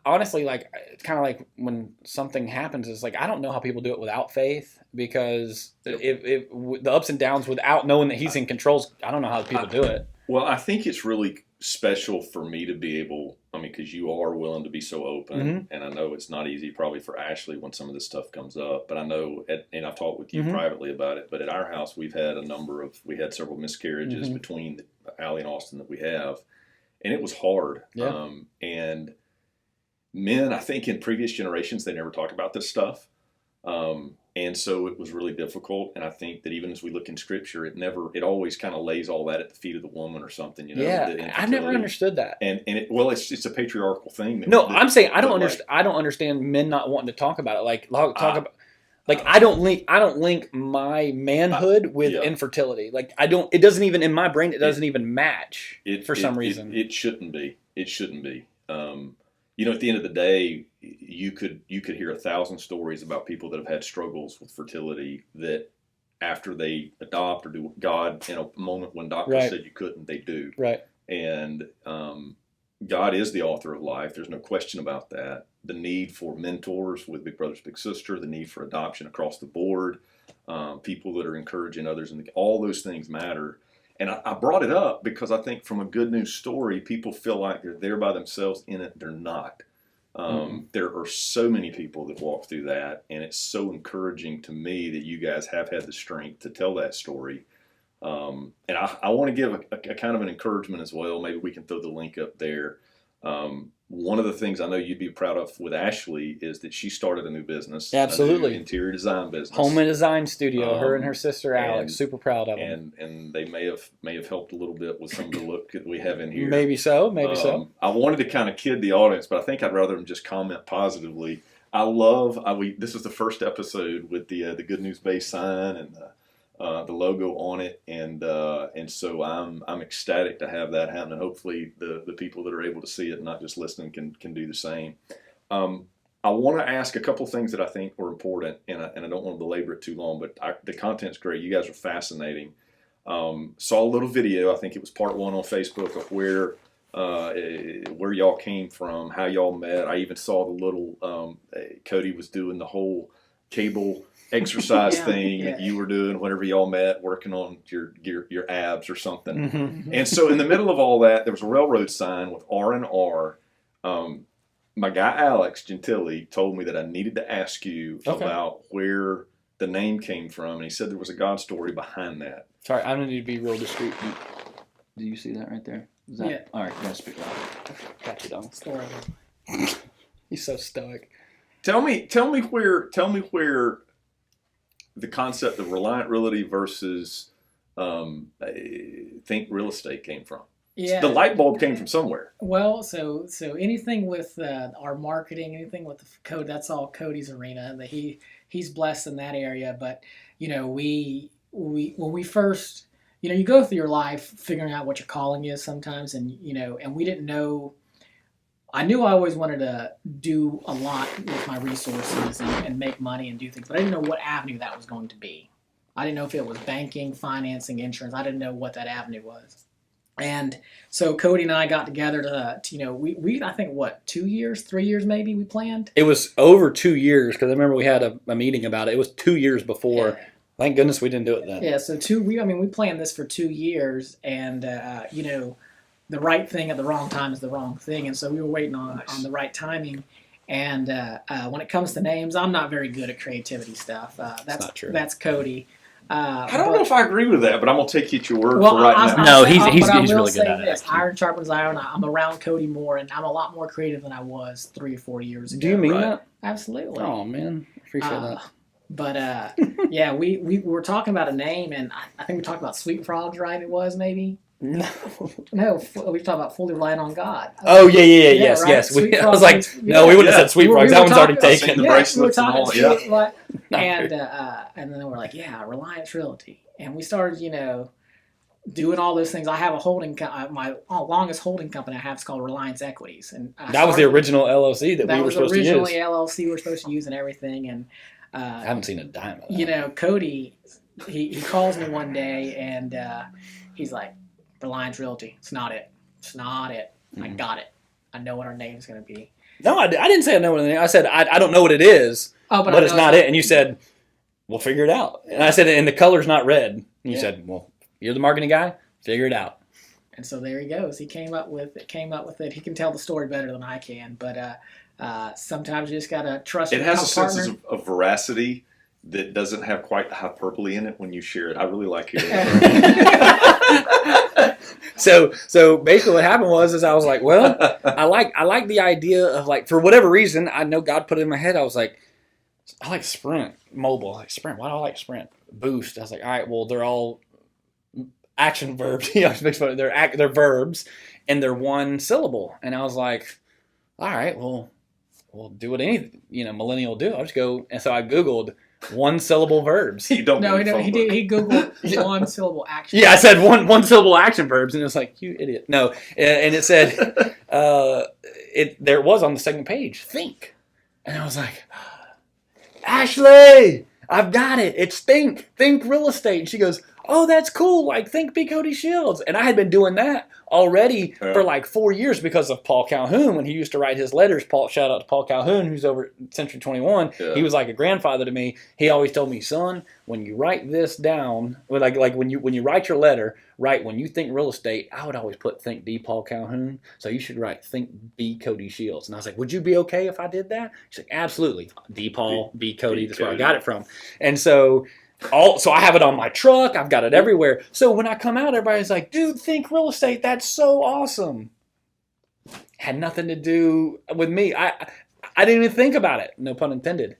honestly, like, it's kind of like when something happens, it's like, I don't know how people do it without faith, because if the ups and downs without knowing that He's in control, I don't know how people do it. Well, I think it's really special for me to be able, because you are willing to be so open, and I know it's not easy probably for Ashley when some of this stuff comes up, but I know, and I've talked with you privately about it, but at our house we had several miscarriages between Allie and Austin that we have, and it was hard. Yeah. And men, I think in previous generations, they never talked about this stuff. And so it was really difficult. And I think that even as we look in Scripture, it always kind of lays all that at the feet of the woman or something. You know. Yeah, I never understood that. And it's a patriarchal thing. I'm saying I don't understand. I don't understand men not wanting to talk about it. I don't link my manhood with infertility. Like I don't. It doesn't even in my brain. It doesn't even match for some reason. It shouldn't be. It shouldn't be. At the end of the day, you could hear 1,000 stories about people that have had struggles with fertility that after they adopt or do God in a moment when doctors said you couldn't, they do. Right. And God is the author of life. There's no question about that. The need for mentors with Big Brothers Big Sister, the need for adoption across the board, people that are encouraging others, and all those things matter. And I brought it up because I think from a good news story, people feel like they're there by themselves in it. They're not. There are so many people that walk through that, and it's so encouraging to me that you guys have had the strength to tell that story. And I want to give a kind of an encouragement as well. Maybe we can throw the link up there. One of the things I know you'd be proud of with Ashlee is that she started a new business. Absolutely. A new interior design business. Homey Design Studio, her and her sister Alex, super proud of them. And they may have helped a little bit with some of the look that we have in here. Maybe so. I wanted to kind of kid the audience, but I think I'd rather them just comment positively. This is the first episode with the Good News Bay sign and the logo on it, and so I'm ecstatic to have that happen, and hopefully the people that are able to see it, not just listening, can do the same. I want to ask a couple things that I think are important, and I don't want to belabor it too long, but the content's great. You guys are fascinating. Saw a little video. I think it was part 1 on Facebook of where y'all came from, how y'all met. I even saw the little Cody was doing the whole cable exercise thing that you were doing whenever y'all met, working on your abs or something. Mm-hmm. And so in the middle of all that, there was a railroad sign with R&R. My guy Alex Gentili told me that I needed to ask you about where the name came from, and he said there was a God story behind that. Sorry, I don't need to be real discreet. Do you see that right there? Is that, yeah. All right, gotta speak loud. Got you, dog. Story. He's so stoic. Tell me where the concept of Reliant Realty versus Think Real Estate came from. Yeah. The light bulb came from somewhere. Well, so anything with our marketing, anything with the code, that's all Cody's arena. That he's blessed in that area. But we when we first, you go through your life figuring out what your calling is sometimes, and and we didn't know. I knew I always wanted to do a lot with my resources and make money and do things, but I didn't know what avenue that was going to be. I didn't know if it was banking, financing, insurance. I didn't know what that avenue was. And so Cody and I got together to we I think 2 years, 3 years maybe we planned. It was over 2 years because I remember we had a meeting about it. It was 2 years before. Yeah. Thank goodness we didn't do it then. Yeah, so we planned this for 2 years, and the right thing at the wrong time is the wrong thing, and so we were waiting on the right timing. And when it comes to names, I'm not very good at creativity stuff. That's not true. That's Cody. I don't know if I agree with that, but I'm going to take you at your word for right now. No, he's really good at it. Iron sharpens iron. I'm around Cody more, and I'm a lot more creative than I was 3 or 4 years ago. Do you mean that? Absolutely. Oh, man. Appreciate that. But, yeah, we were talking about a name, and I think we talked about Sweet Frogs, right? It was, maybe? No, we were talking about Fully Relying on God. Oh, yes. I was like, no, we wouldn't have said Sweet Frogs. That one's already taken. Yeah, we were talking and then we're like, Reliance Realty. And we started, doing all those things. I have a holding my longest holding company I have is called Reliance Equities. And that was the original LLC that we were supposed to use. That was originally LLC we were supposed to use and everything. And I haven't seen a dime of that. Cody, he calls me one day and he's like, Reliance Realty. It's not it. Mm-hmm. I got it. I know what our name's going to be. No, I didn't say I know what the name. I said I don't know what it is, but it's not it. And you said, we'll figure it out. And I said, and the color's not red. And you said, well, you're the marketing guy. Figure it out. And so there he goes. He came up with it. He can tell the story better than I can. But sometimes you just got to trust your partner. It has a sense of veracity that doesn't have quite the hyperbole in it when you share it. I really like hearing it. So basically what happened was I was like, well, I like the idea of, like, for whatever reason, I know God put it in my head. I was like, I like Sprint Mobile. I like Sprint. Why do I like Sprint? Boost. I was like, all right, well, they're all action verbs. You know, it makes fun. They're verbs, and they're one syllable. And I was like, all right, well, we'll do what any millennial do. I'll just go. And so I Googled one syllable verbs. He did. He Googled one syllable action. Yeah, I said one syllable action verbs, and it's like, you idiot. No, and it said there was on the second page, think, and I was like, Ashlee, I've got it. It's think real estate. And she goes, oh, that's cool. Like, think B.Cody Shields. And I had been doing that already for like 4 years because of Paul Calhoun. When he used to write his letters, shout out to Paul Calhoun, who's over at Century 21. Yeah. He was like a grandfather to me. He always told me, son, when you write this down, like when you write your letter, write when you think real estate, I would always put think D. Paul Calhoun. So you should write think B.Cody Shields. And I was like, would you be okay if I did that? She's like, absolutely. D. Paul, B.Cody. That's where I got it from. And so I have it on my truck. I've got it everywhere. So when I come out, everybody's like, dude, think real estate. That's so awesome. Had nothing to do with me. I didn't even think about it. No pun intended.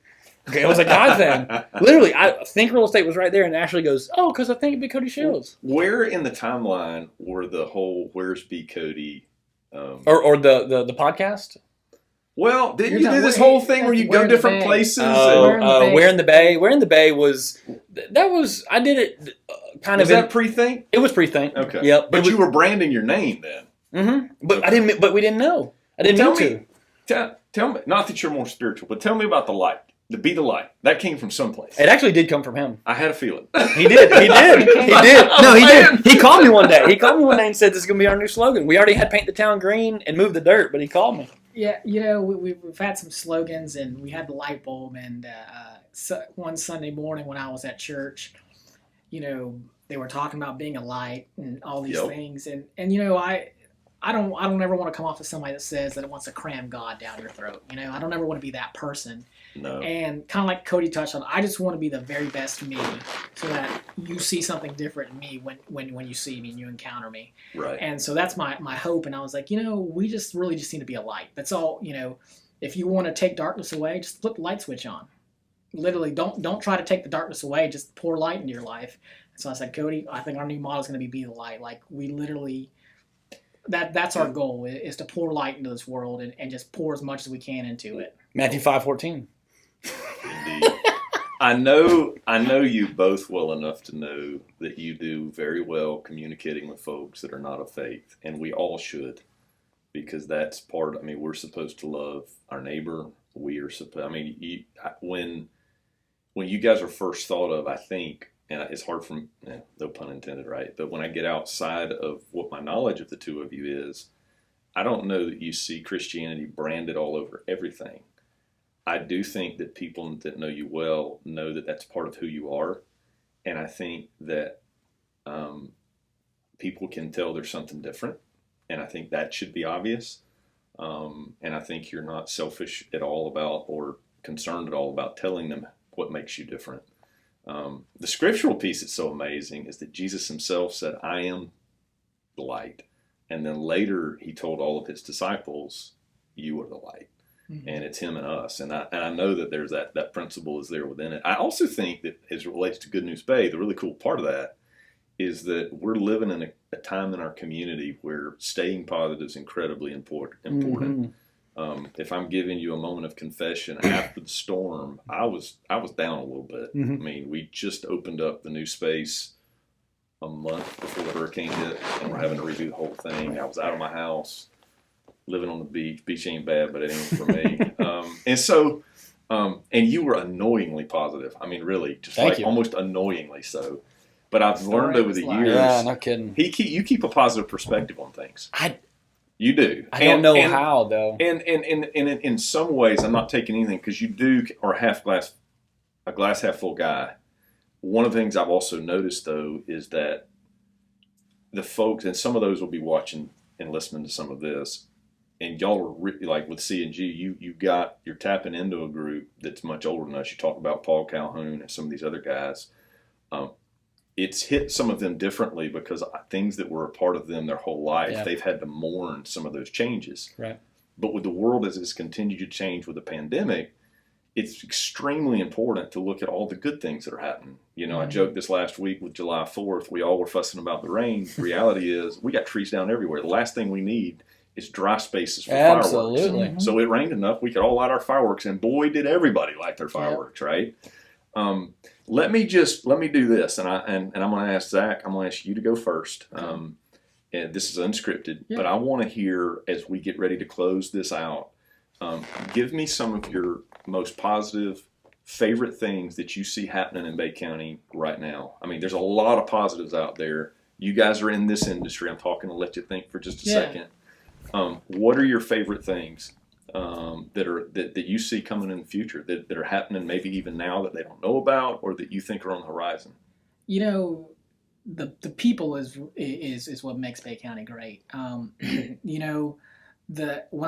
Okay, it was a God thing. Literally, I think real estate was right there, and Ashley goes, oh, because I think B.Cody Shields. Where in the timeline were the whole where's B.Cody? Or the podcast? Well, didn't you do this whole thing where you go different places? Where in the Bay? Where in the Bay was I did it kind of. Was that pre-think? It was pre-think. Okay. Yep. But you were branding your name then. Mm-hmm. But I didn't. But we didn't know. I didn't know to. Tell me. Not that you're more spiritual, but tell me about the light. The Be the Light. That came from someplace. It actually did come from him. I had a feeling. He did. He did. No, he did. He called me one day. And said, this is going to be our new slogan. We already had Paint the Town Green and Move the Dirt, but he called me. Yeah, we've had some slogans, and we had the light bulb, and one Sunday morning when I was at church, they were talking about being a light and all these things, and I don't ever want to come off as somebody that says that it wants to cram God down your throat. I don't ever want to be that person. No. And kind of like Cody touched on, I just want to be the very best me, so that you see something different in me when you see me and you encounter me. Right. And so that's my hope. And I was like, we just really just need to be a light. That's all. If you want to take darkness away, just flip the light switch on. Literally, don't try to take the darkness away. Just pour light into your life. And so I said, Cody, I think our new model is going to be the light. Like, we literally. That's our goal, is to pour light into this world and just pour as much as we can into it. Matthew 5:14. Indeed. I know you both well enough to know that you do very well communicating with folks that are not of faith, and we all should, because that's part. We're supposed to love our neighbor. We are supposed. When you guys are first thought of, I think. And it's hard from, no pun intended, right? But when I get outside of what my knowledge of the two of you is, I don't know that you see Christianity branded all over everything. I do think that people that know you well know that that's part of who you are. And I think that people can tell there's something different. And I think that should be obvious. And I think you're not selfish at all about, or concerned at all about telling them what makes you different. The scriptural piece that's so amazing is that Jesus himself said, I am the light. And then later he told all of his disciples, you are the light. Mm-hmm. And it's him and us. And I know that there's that principle is there within it. I also think that as it relates to Good News Bay, the really cool part of that is that we're living in a time in our community where staying positive is incredibly important. Mm-hmm. If I'm giving you a moment of confession, after the storm, I was down a little bit. Mm-hmm. We just opened up the new space a month before the hurricane hit, and we're having to redo the whole thing. I was out of my house, living on the beach. Beach ain't bad, but it ain't for me. And you were annoyingly positive. Really, just Thank you. Almost annoyingly so. But I've learned over the years. Yeah, no kidding. You keep a positive perspective on things. You do. I don't know how, though. And in some ways, I'm not taking anything, because you are a glass half full guy. One of the things I've also noticed, though, is that the folks, and some of those will be watching and listening to some of this, and y'all are like with C&G, you're tapping into a group that's much older than us. You talk about Paul Calhoun and some of these other guys. It's hit some of them differently because things that were a part of them their whole life, they've had to mourn some of those changes. Right. But with the world as it's continued to change with the pandemic, it's extremely important to look at all the good things that are happening. I joked this last week with July 4th, we all were fussing about the rain. The reality is we got trees down everywhere. The last thing we need is dry spaces for fireworks. So it rained enough, we could all light our fireworks, and boy, did everybody light their fireworks, right? Let me do this, and I'm going to ask Zack, I'm going to ask you to go first. And this is unscripted, but I want to hear, as we get ready to close this out, give me some of your most positive, favorite things that you see happening in Bay County right now. I mean, there's a lot of positives out there. You guys are in this industry. I'm talking to let you think for just a second. What are your favorite things that you see coming in the future that are happening maybe even now that they don't know about, or that you think are on the horizon? The people is what makes Bay County great. When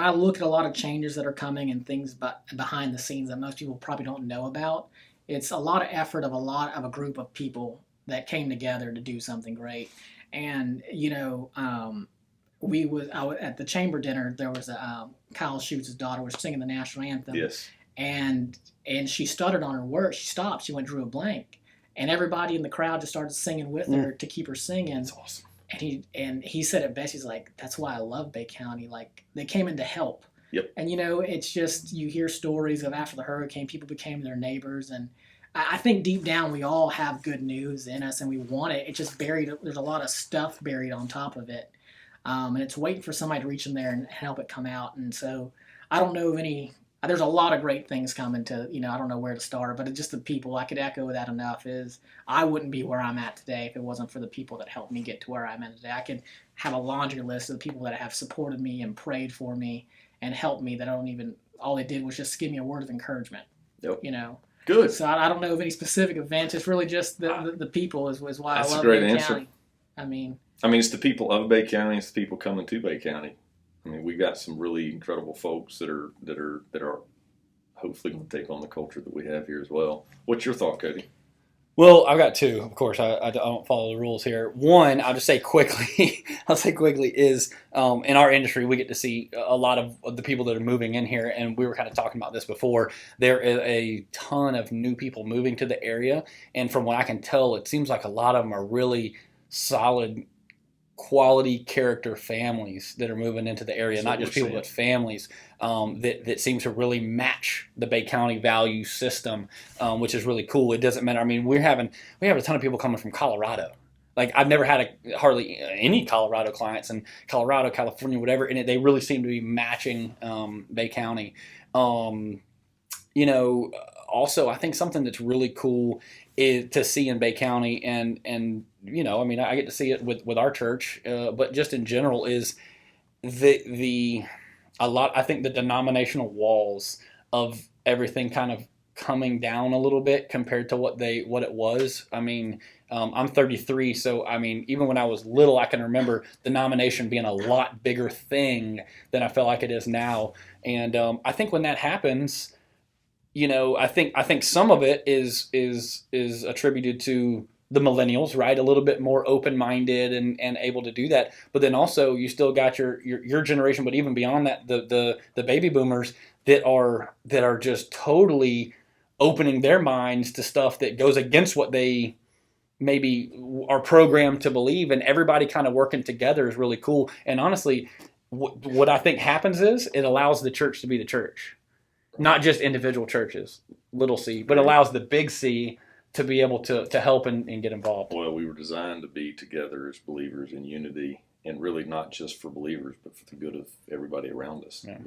I look at a lot of changes that are coming and things behind the scenes that most people probably don't know about, it's a lot of effort of a group of people that came together to do something great. And at the chamber dinner, there was Kyle Schutz's daughter was singing the national anthem. Yes. And she stuttered on her words. She stopped. She drew a blank. And everybody in the crowd just started singing with her to keep her singing. That's awesome. And he said it best. He's like, that's why I love Bay County. Like, they came in to help. Yep. And, it's just, you hear stories of after the hurricane, people became their neighbors. And I think deep down we all have good news in us and we want it. It's just buried. There's a lot of stuff buried on top of it. And it's waiting for somebody to reach in there and help it come out. And so I don't know of any. There's a lot of great things coming to, I don't know where to start, but it's just the people. I could echo that enough is I wouldn't be where I'm at today if it wasn't for the people that helped me get to where I'm at today. I could have a laundry list of the people that have supported me and prayed for me and helped me that all they did was just give me a word of encouragement. Yep. Good. So I don't know of any specific events. It's really just the people is why I love Bay County. I mean, it's the people of Bay County. It's the people coming to Bay County. I mean, we got some really incredible folks that are hopefully going to take on the culture that we have here as well. What's your thought, Cody? Well, I've got two. Of course, I don't follow the rules here. One, I'll just say quickly. Is in our industry we get to see a lot of the people that are moving in here, and we were kind of talking about this before. There is a ton of new people moving to the area, and from what I can tell, it seems like a lot of them are really solid, quality character families that are moving into the area, not just people, but families that seem to really match the Bay County value system, which is really cool. It doesn't matter. I mean, we have a ton of people coming from Colorado. Like, I've never had hardly any Colorado clients in Colorado, California, whatever, and they really seem to be matching Bay County. Also, I think something that's really cool is to see in Bay County, and I get to see it with our church, but just in general is I think the denominational walls of everything kind of coming down a little bit compared to what it was. I mean, I'm 33, so I mean, even when I was little, I can remember denomination being a lot bigger thing than I feel like it is now. And I think when that happens, I think some of it is attributed to the millennials, right? A little bit more open-minded and able to do that. But then also you still got your generation, but even beyond that, the baby boomers that are just totally opening their minds to stuff that goes against what they maybe are programmed to believe, and everybody kind of working together is really cool. And honestly, what I think happens is it allows the church to be the church. Not just individual churches, little c, but allows the big C to be able to help and get involved. Well, we were designed to be together as believers in unity, and really not just for believers, but for the good of everybody around us. Yeah.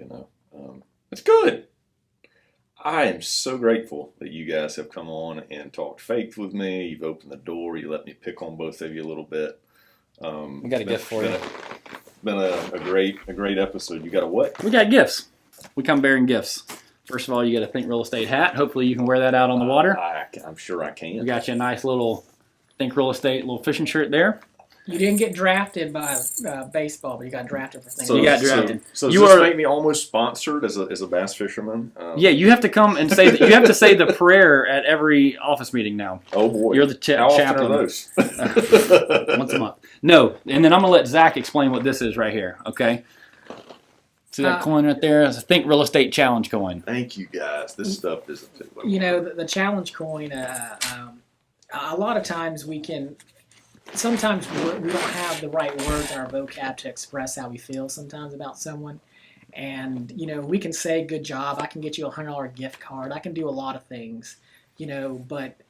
It's good. I am so grateful that you guys have come on and talked faith with me. You've opened the door. You let me pick on both of you a little bit. We got a gift for you. Been a great episode. You got a what? We got gifts. We come bearing gifts. First of all, you get a Think Real Estate hat. Hopefully you can wear that out on the water. I'm sure I can. We got you a nice little Think Real Estate little fishing shirt there. You didn't get drafted by baseball, but you got drafted for things. So you got drafted. So does this make me almost sponsored as a bass fisherman? Yeah, you have to come and say you have to say the prayer at every office meeting now. Oh boy, you're the How chaplain. often are those? Once a month. No, and then I'm gonna let Zack explain what this is right here. Okay. See that coin right there? It's a Think Real Estate Challenge coin. Thank you, guys. This stuff isn't. You know, the challenge coin. A lot of times sometimes we don't have the right words in our vocab to express how we feel sometimes about someone. And, you know, we can say, good job, I can get you a $100 gift card, I can do a lot of things, you know, but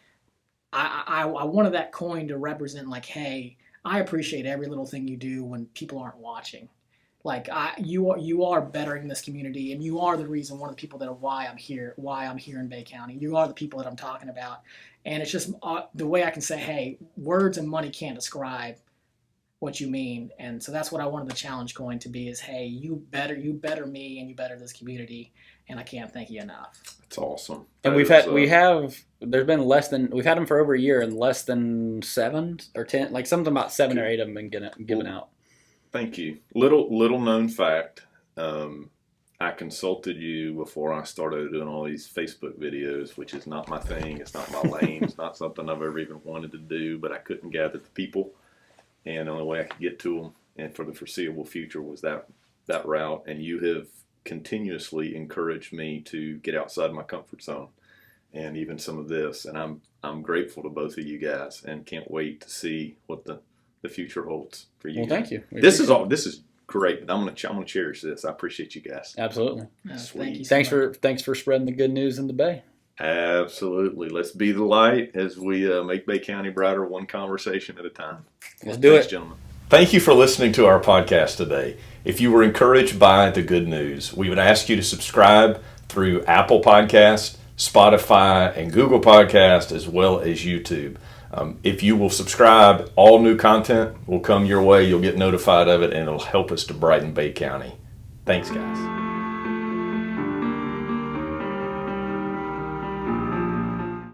I wanted that coin to represent, like, hey, I appreciate every little thing you do when people aren't watching. Like, you are bettering this community, and you are the reason, one of the people that are why I'm here in Bay County. You are the people that I'm talking about. And it's just the way I can say, hey, words and money can't describe what you mean. And so that's what I wanted the challenge coin to be, is, hey, you better me, and you better this community, and I can't thank you enough. That's awesome. And we've had them for over a year, and less than 7 or 10, like something about 7 or 8 of them been given out. Thank you. Little known fact. I consulted you before I started doing all these Facebook videos, which is not my thing. It's not my lane. It's not something I've ever even wanted to do, but I couldn't gather the people. And the only way I could get to them, and for the foreseeable future, was that route. And you have continuously encouraged me to get outside my comfort zone, and even some of this. And I'm grateful to both of you guys, and can't wait to see what the future holds for you. Well, thank you. This is great, but I'm gonna cherish this. I appreciate you guys. Absolutely. Sweet. Thank you so thanks for spreading the good news in the Bay. Absolutely. Let's be the light as we make Bay County brighter, one conversation at a time. Let's do it, gentlemen. Thank you for listening to our podcast today. If you were encouraged by the good news, we would ask you to subscribe through Apple Podcast, Spotify, and Google Podcast, as well as YouTube. If you will subscribe, all new content will come your way. You'll get notified of it, and it'll help us to brighten Bay County. Thanks, guys.